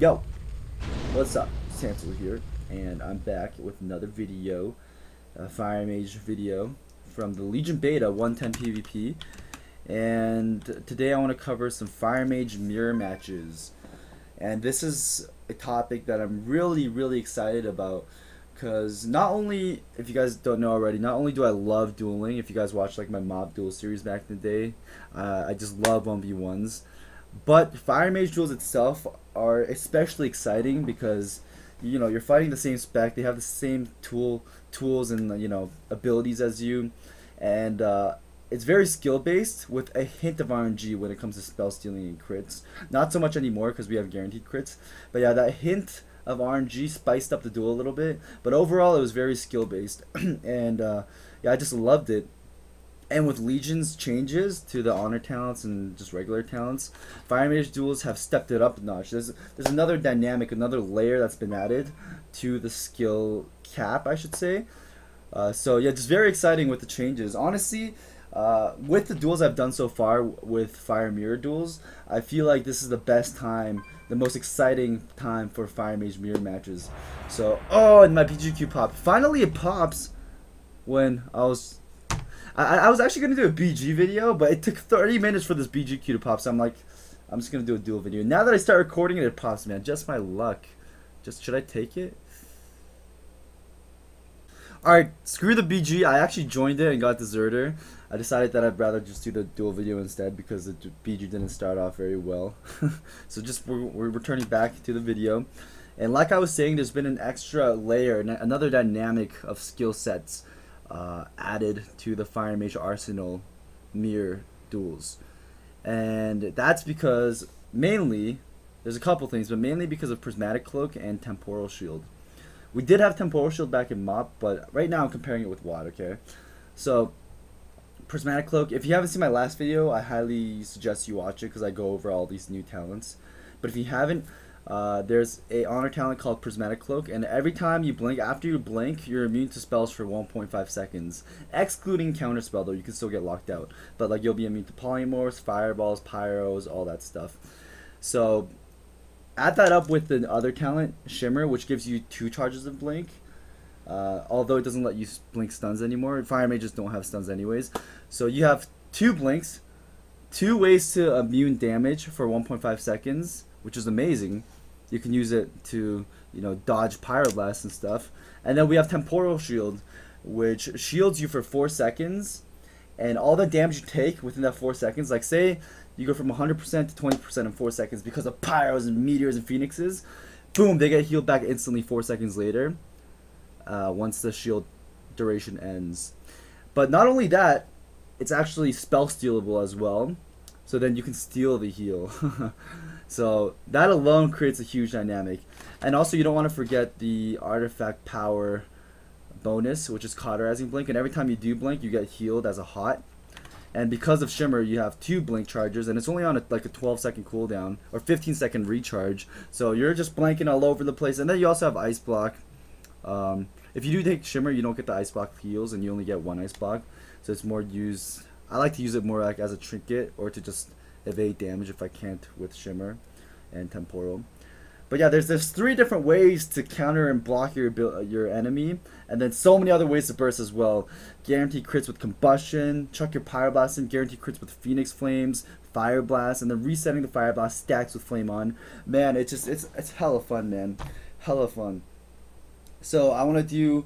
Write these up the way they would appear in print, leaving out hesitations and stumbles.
Yo, what's up? It's Hansol here, and I'm back with another video, a Fire Mage video from the Legion Beta 110 PvP. And today I want to cover some Fire Mage mirror matches. And this is a topic that I'm really excited about, because not only, if you guys don't know already, not only do I love dueling. If you guys watched like my mob duel series back in the day, I just love 1v1s. But Fire Mage duels itself are especially exciting because you're fighting the same spec. They have the same tools and abilities as you, and it's very skill based with a hint of RNG when it comes to spell stealing and crits. Not so much anymore because we have guaranteed crits, but yeah, that hint of RNG spiced up the duel a little bit. But overall, it was very skill based, and yeah, I just loved it. And with Legion's changes to the honor talents and just regular talents, Fire Mage duels have stepped it up a notch. There's another dynamic, another layer that's been added to the skill cap, I should say. So yeah, just very exciting with the changes. Honestly, with the duels I've done so far with Fire Mirror duels, I feel like this is the best time, the most exciting time for Fire Mage mirror matches. So, oh, and my BGQ popped. Finally it pops when I was actually going to do a BG video, but it took 30 minutes for this BGQ to pop, so I'm like, I'm just going to do a duel video. Now that I start recording it, it pops, man. Just my luck. Should I take it? Alright, screw the BG. I actually joined it and got Deserter. I decided that I'd rather just do the duel video instead because the BG didn't start off very well. So we're returning back to the video. And like I was saying, there's been an extra layer, another dynamic of skill sets added to the Fire Mage arsenal mirror duels, and that's because mainly, there's a couple things, but mainly because of Prismatic Cloak and Temporal Shield. We did have Temporal Shield back in MOP, but right now I'm comparing it with WoD. Okay, so Prismatic Cloak, if you haven't seen my last video, I highly suggest you watch it because I go over all these new talents. But if you haven't, there's a honor talent called Prismatic Cloak, and every time you blink, after you blink, you're immune to spells for 1.5 seconds, excluding counterspell though. You can still get locked out, but like you'll be immune to polymorphs, fireballs, pyros, all that stuff. So add that up with the other talent, Shimmer, which gives you 2 charges of blink, although it doesn't let you blink stuns anymore. Fire mages don't have stuns anyways, so you have 2 blinks, 2 ways to immune damage for 1.5 seconds, which is amazing. You can use it to, dodge pyroblasts and stuff. And then we have Temporal Shield, which shields you for 4 seconds, and all the damage you take within that 4 seconds, like say you go from 100% to 20% in 4 seconds because of pyros and meteors and phoenixes, boom, they get healed back instantly 4 seconds later, once the shield duration ends. But not only that, it's actually spell stealable as well, so then you can steal the heal. So that alone creates a huge dynamic. And also, you don't want to forget the artifact power bonus, which is cauterizing blink, and every time you do blink, you get healed as a hot. And because of Shimmer, you have 2 blink charges, and it's only on like a 12-second cooldown or 15-second recharge, so you're just blanking all over the place. And then you also have ice block. If you do take Shimmer, you don't get the ice block heals, and you only get 1 ice block, so it's more used. I like to use it more like as a trinket, or to just evade damage if I can't with Shimmer and Temporal. But yeah, there's 3 different ways to counter and block your enemy, and then so many other ways to burst as well. Guaranteed crits with Combustion, chuck your Pyroblast in, guaranteed crits with Phoenix Flames, Fire Blast, and then resetting the Fire Blast stacks with Flame On. Man, it's hella fun, man. Hella fun. So I want to do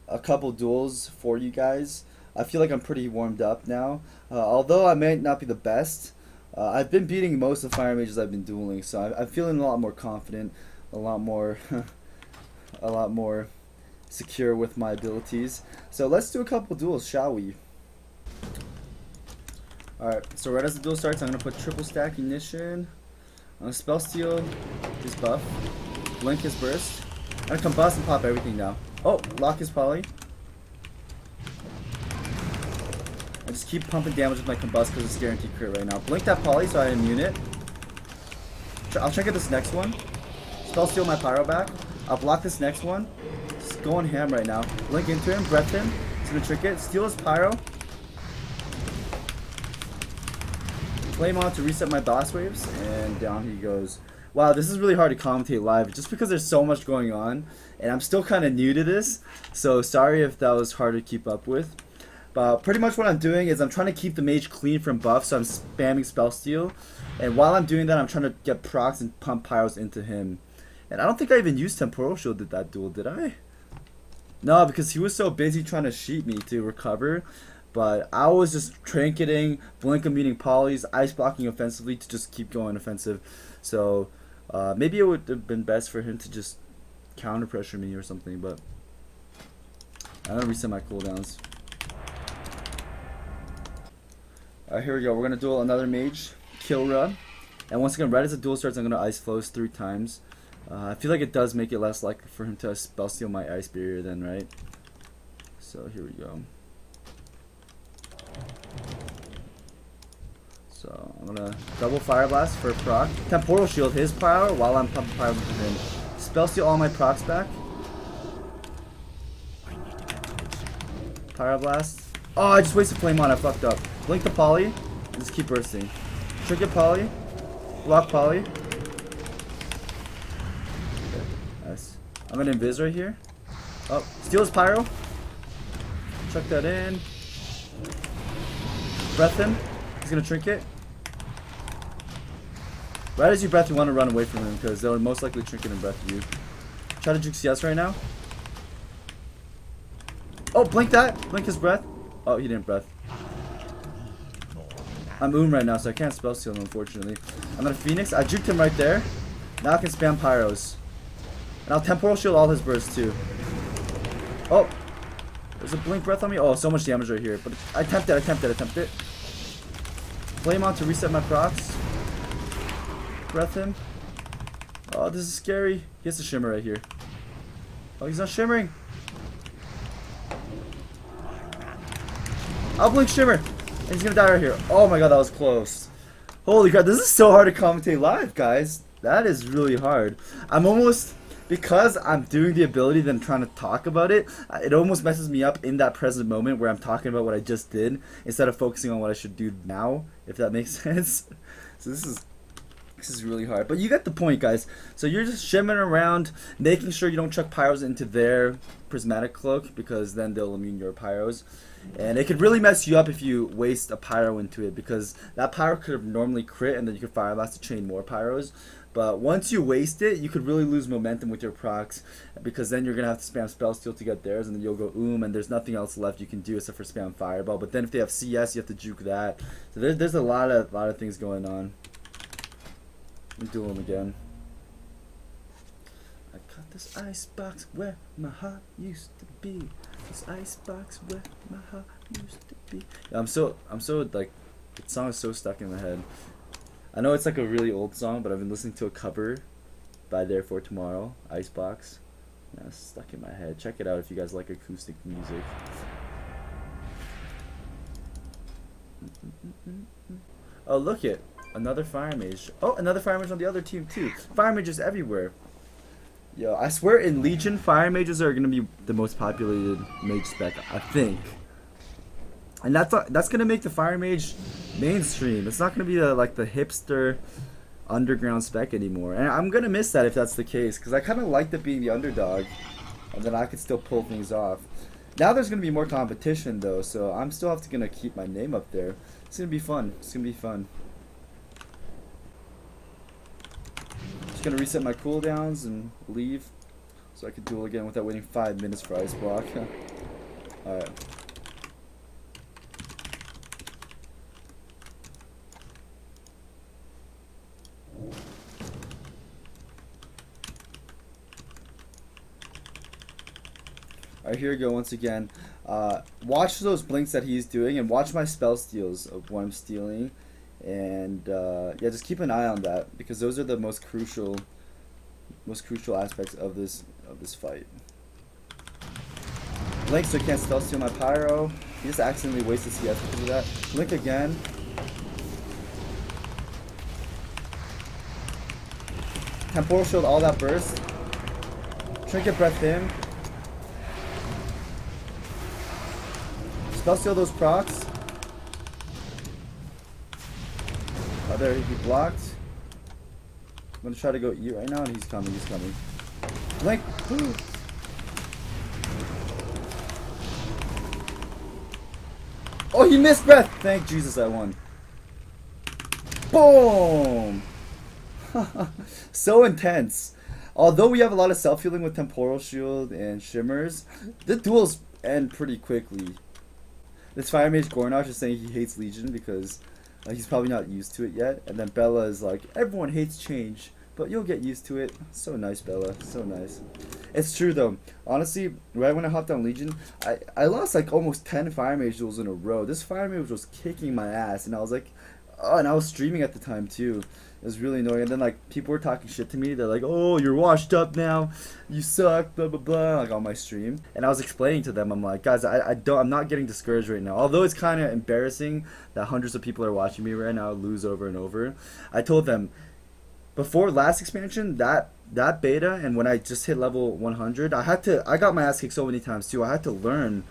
a couple duels for you guys. I feel like I'm pretty warmed up now, although I may not be the best. I've been beating most of the Fire Mages I've been dueling, so I'm feeling a lot more confident, a lot more secure with my abilities. So let's do a couple duels, shall we? Alright, so right as the duel starts, I'm going to put triple stack ignition. I'm going to spell steal his buff, blink his burst. I'm going to combust and pop everything now. Oh, lock his poly. I just keep pumping damage with my combust because it's guaranteed crit right now. Blink that poly so I immune it. I'll check out this next one. Spell steal my pyro back. I'll block this next one. Just going ham right now. Blink into him, breath him. It's gonna trick it. Steal his pyro. Flame on to reset my boss waves, and down he goes. Wow, this is really hard to commentate live just because there's so much going on, and I'm still kind of new to this, so sorry if that was hard to keep up with. But pretty much what I'm doing is I'm trying to keep the mage clean from buff, so I'm spamming spell steal, and while I'm doing that, I'm trying to get procs and pump pyros into him. And I don't think I even used temporal shield at that duel, did I? No, because he was so busy trying to sheet me to recover. But I was just trinketing, blink muting polys, ice blocking offensively to just keep going offensive. So maybe it would have been best for him to just counter pressure me or something. But I'm gonna reset my cooldowns. Alright, here we go. We're gonna duel another mage, Kilra. And once again, right as the duel starts, I'm gonna ice flows 3 times. I feel like it does make it less likely for him to spell steal my ice barrier then, right? So here we go. So I'm gonna double fire blast for a proc. Temporal shield his power while I'm pumping pyro into him. Spell steal all my procs back. Pyro blast. Oh, I just wasted flame on. I fucked up. Blink the poly. And just keep bursting. Trigger poly. Block poly. Okay, nice. I'm gonna invis right here. Oh, steal his pyro. Chuck that in. Breath him. He's gonna trinket. Right as you breath, you want to run away from him because they'll most likely trinket and breath you. Try to juke CS right now. Oh, blink that. Blink his breath. Oh, he didn't breath. I'm right now, so I can't spell steal him, unfortunately. I'm gonna Phoenix. I juked him right there. Now I can spam pyros. And I'll temporal shield all his bursts too. Oh, there's a blink breath on me. Oh, so much damage right here. But I attempted. Flame on to reset my procs. Breath him. Oh, this is scary. He has to shimmer right here. Oh, he's not shimmering. I'll blink shimmer. And he's gonna die right here. Oh my god, that was close. Holy crap, this is so hard to commentate live, guys. That is really hard. I'm almost, because I'm doing the ability then trying to talk about it, it almost messes me up in that present moment where I'm talking about what I just did instead of focusing on what I should do now, if that makes sense. So this is really hard, but you get the point, guys. So you're just shimmering around, making sure you don't chuck pyros into their prismatic cloak because then they'll immune your pyros. And it could really mess you up if you waste a pyro into it because that pyro could have normally crit and then you could fire blast to chain more pyros. But once you waste it, you could really lose momentum with your procs because then you're going to have to spam spell steal to get theirs and then you'll go and there's nothing else left you can do except for spam fireball. But then if they have CS, you have to juke that. So there's a lot of things going on. Let me duel him again. I got this icebox where my heart used to be. This icebox where my heart used to be. Yeah, I'm so like, the song is so stuck in my head. I know it's like a really old song, but I've been listening to a cover by Therefore Tomorrow, Icebox. Yeah, it's stuck in my head. Check it out if you guys like acoustic music. Oh, look it. Another fire mage. Oh, another fire mage on the other team too. Fire mages everywhere. Yo, I swear in Legion, fire mages are gonna be the most populated mage spec, I think. And that's gonna make the fire mage mainstream. It's not gonna be like the hipster underground spec anymore. And I'm gonna miss that if that's the case, because I kind of liked it being the underdog, and then I could still pull things off. Now there's gonna be more competition though, so I'm still gonna keep my name up there. It's gonna be fun. It's gonna be fun. Just gonna reset my cooldowns and leave, so I can duel again without waiting 5 minutes for ice block. All right. Alright, here we go once again. Watch those blinks that he's doing and watch my spell steals of what I'm stealing. And yeah, just keep an eye on that because those are the most crucial aspects of this fight. Blink so he can't spell steal my pyro. He just accidentally wasted CS because of that. Blink again. Temporal shield all that burst. Trinket breath him. Spell steal those procs. Oh, there he blocked. gonna try to go E right now, and he's coming. He's coming. Blink. Oh, he missed breath. Thank Jesus, I won. Boom. So intense. Although we have a lot of self-healing with Temporal Shield and Shimmers, the duels end pretty quickly. This Fire Mage Gornosh is saying he hates Legion because he's probably not used to it yet. And then Bella is like, everyone hates change, but you'll get used to it. So nice, Bella. So nice. It's true though. Honestly, right when I hopped on Legion, I lost like almost 10 Fire Mage duels in a row. This Fire Mage was kicking my ass, and I was like, oh, and I was streaming at the time too. It was really annoying. And then like people were talking shit to me. They're like, "Oh, you're washed up now. You suck." Blah blah blah. Like on my stream, and I was explaining to them. I'm like, guys, I'm not getting discouraged right now. Although it's kind of embarrassing that hundreds of people are watching me right now lose over and over. I told them before last expansion that beta, and when I just hit level 100, I got my ass kicked so many times too. I had to learn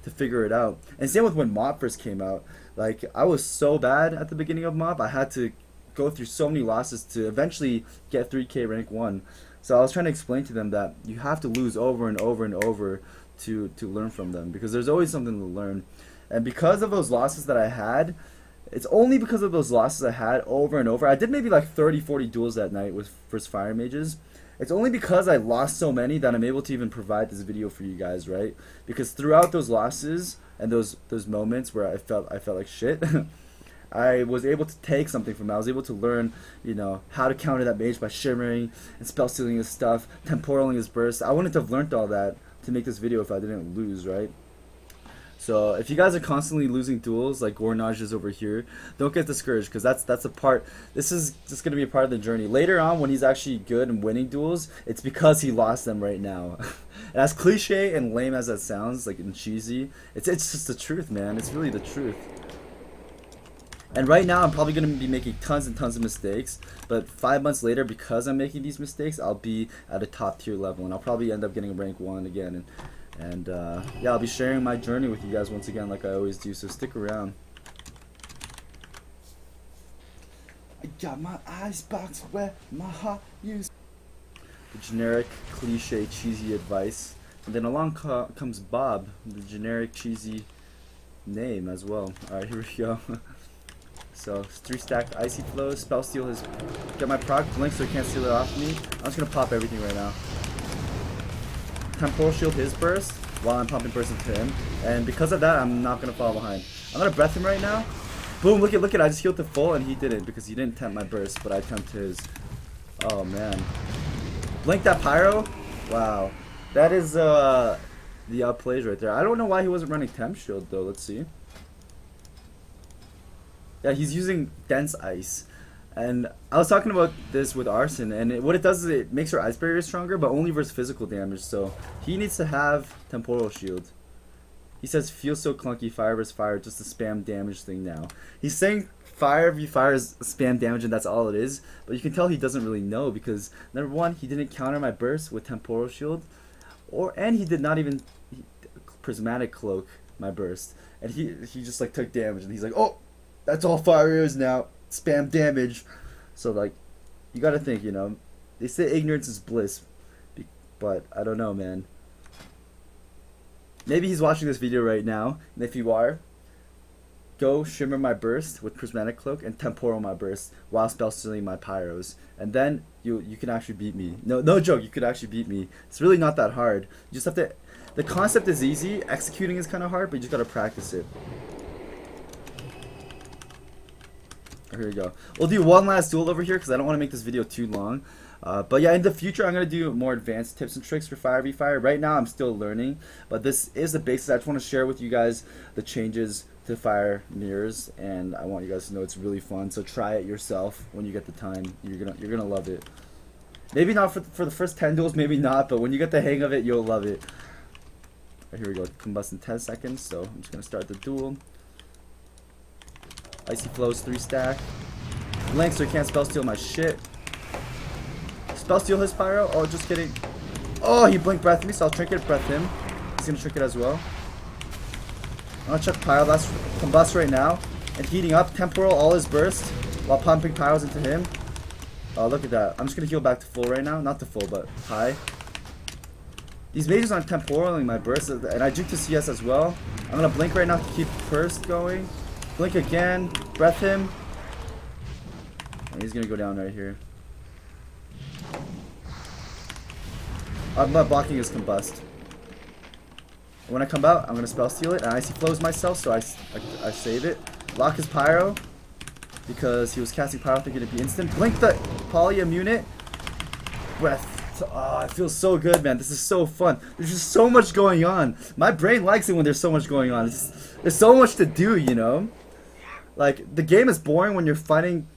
to figure it out. And same with when MOP first came out. Like I was so bad at the beginning of MOP. I had to go through so many losses to eventually get 3K rank 1. So I was trying to explain to them that you have to lose over and over and over to learn from them, because there's always something to learn. And because of those losses that I had, it's only because of those losses I had over and over. I did maybe like 30-40 duels that night with first Fire Mages. It's only because I lost so many that I'm able to even provide this video for you guys, right? Because throughout those losses and those moments where I felt like shit, I was able to take something from it. I was able to learn, you know, how to counter that mage by shimmering and spell stealing his stuff, temporaling his burst. I wouldn't have learned all that to make this video if I didn't lose, right? So if you guys are constantly losing duels like Gornage is over here, don't get discouraged, because that's a part. This is just going to be a part of the journey. Later on, when he's actually good and winning duels, it's because he lost them right now. And as cliche and lame as that sounds, like and cheesy, it's just the truth, man. It's really the truth. And right now, I'm probably going to be making tons and tons of mistakes, but 5 months later, because I'm making these mistakes, I'll be at a top tier level, and I'll probably end up getting rank 1 again. And yeah, I'll be sharing my journey with you guys once again, like I always do, so stick around. I got my icebox where my heart used. The generic, cliche, cheesy advice. And then along comes Bob, the generic, cheesy name as well. Alright, here we go. So, 3-stack Icy Flows, Spell Steal his... Get my proc blink so he can't steal it off me. I'm just gonna pop everything right now. Temporal Shield his burst while I'm pumping burst into him. And because of that, I'm not gonna fall behind. I'm gonna breath him right now. Boom, look at, I just healed to full and he didn't, because he didn't tempt my burst, but I tempted his. Oh man. Blink that pyro? Wow. That is the outplays right there. I don't know why he wasn't running temp shield though, let's see. Yeah, he's using dense ice. And I was talking about this with Arson, and what it does is it makes your ice barrier stronger, but only versus physical damage, so he needs to have temporal shield. He says, feels so clunky, fire versus fire, just a spam damage thing now. He's saying fire v fire is spam damage and that's all it is, but you can tell he doesn't really know, because number one, he didn't counter my burst with temporal shield, and he did not even prismatic cloak my burst, and he just like took damage, and he's like, oh, that's all fire is now, spam damage. So like, you gotta think, you know, they say ignorance is bliss, but I don't know, man. Maybe he's watching this video right now, and if you are, go shimmer my burst with prismatic cloak and temporal my burst while spell stealing my pyros, and then you can actually beat me. No joke, you could actually beat me. It's really not that hard. You just have to. The concept is easy. Executing is kind of hard, but you just gotta practice it. Here we go. We'll do one last duel over here because I don't want to make this video too long. But yeah, in the future, I'm going to do more advanced tips and tricks for Fire v Fire. Right now, I'm still learning, but this is the basis. I just want to share with you guys the changes to Fire mirrors, and I want you guys to know it's really fun. So try it yourself when you get the time. You're gonna love it. Maybe not for the first 10 duels, maybe not, but when you get the hang of it, you'll love it. Right, here we go. Combust in 10 seconds. So I'm just gonna start the duel. Icy Flows 3-stack. Blink so he can't spell steal my shit. Spell steal his pyro? Oh, just kidding. Oh, he blink breathed me, so I'll trinket breath him. He's gonna trinket as well. I'm gonna chuck pyro. That's combust right now. And heating up temporal all his burst while pumping pyros into him. Oh, look at that. I'm just gonna heal back to full right now. Not to full, but high. These mages aren't temporaling my burst, and I juke to CS as well. I'm gonna blink right now to keep burst going. Blink again. Breath him. And he's gonna go down right here. I'm not blocking his combust. When I come out, I'm gonna spell steal it, and Icy Flows myself, so I save it. Lock his pyro because he was casting pyro thinking it'd be instant. Blink the poly immune it. Breath. Oh, it feels so good, man. This is so fun. There's just so much going on. My brain likes it when there's so much going on. There's so much to do, you know? Like, the game is boring when you're fighting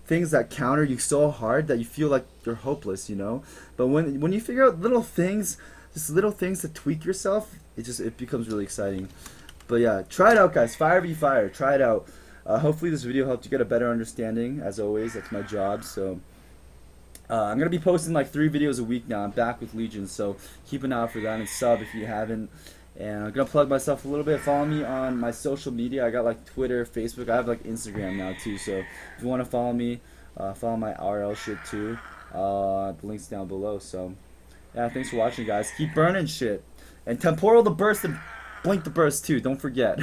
things that counter you so hard that you feel like you're hopeless, you know? But when you figure out little things, just little things to tweak yourself, it becomes really exciting. But yeah, try it out, guys. Fire be fire. Try it out. Hopefully this video helped you get a better understanding. As always, that's my job, so... I'm going to be posting like 3 videos a week now. I'm back with Legion, so keep an eye out for that and sub if you haven't. And I'm going to plug myself a little bit. Follow me on my social media. I got like Twitter, Facebook. I have like Instagram now too, so if you want to follow me, follow my RL shit too. The link's down below. So yeah, thanks for watching, guys. Keep burning shit. And temporal the burst and blink the burst too. Don't forget.